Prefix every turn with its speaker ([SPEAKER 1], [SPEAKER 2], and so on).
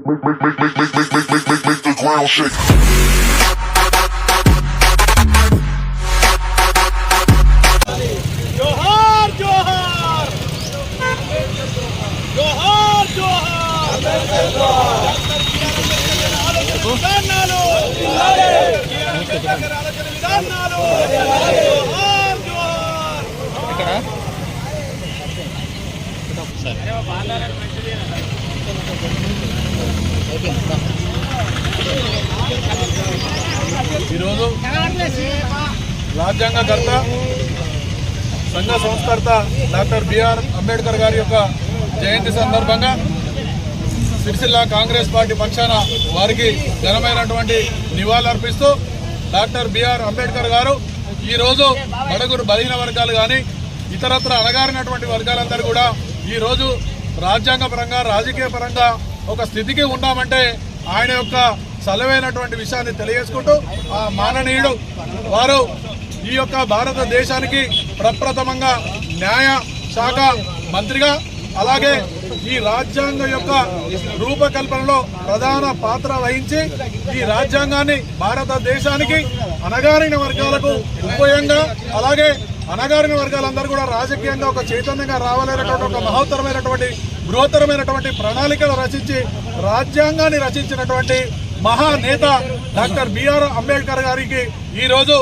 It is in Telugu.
[SPEAKER 1] Make the ground shake.
[SPEAKER 2] जोहार जोहार जोहार जोहार విధానాలు విధానాలు జోహార్ జోహార్ ఇక్కడ ఈరోజు రాజ్యాంగకర్త సంఘ సంస్కర్త డాక్టర్ బిఆర్ అంబేద్కర్ గారి యొక్క జయంతి సందర్భంగా సిరిసిల్ల కాంగ్రెస్ పార్టీ పక్షాన వారికి ఘనమైనటువంటి నివాళులర్పిస్తూ డాక్టర్ బిఆర్ అంబేద్కర్ గారు ఈరోజు బడుగు బలహీన వర్గాలు కానీ ఇతరత్ర అణగారినటువంటి వర్గాలందరూ కూడా ఈరోజు రాజ్యాంగ పరంగా రాజకీయ పరంగా ఒక స్థితికి ఉన్నామంటే ఆయన యొక్క సలవైనటువంటి విషయాన్ని తెలియజేసుకుంటూ ఆ మాననీయుడు వారు ఈ యొక్క భారతదేశానికి ప్రప్రథమంగా న్యాయ శాఖ మంత్రిగా అలాగే ఈ రాజ్యాంగం యొక్క రూపకల్పనలో ప్రధాన పాత్ర వహించి ఈ రాజ్యాంగాన్ని భారతదేశానికి అణగారిన వర్గాలకు ఉపయోగంగా అలాగే అణగారిన వర్గాలందరూ కూడా రాజకీయంగా ఒక చైతన్యంగా రావాలనేటువంటి ఒక మహోత్తరమైనటువంటి బృహత్తరమైనటువంటి ప్రణాళికలు రచించి రాజ్యాంగాన్ని రచించినటువంటి మహానేత డాక్టర్ బిఆర్ అంబేద్కర్ గారికి ఈరోజు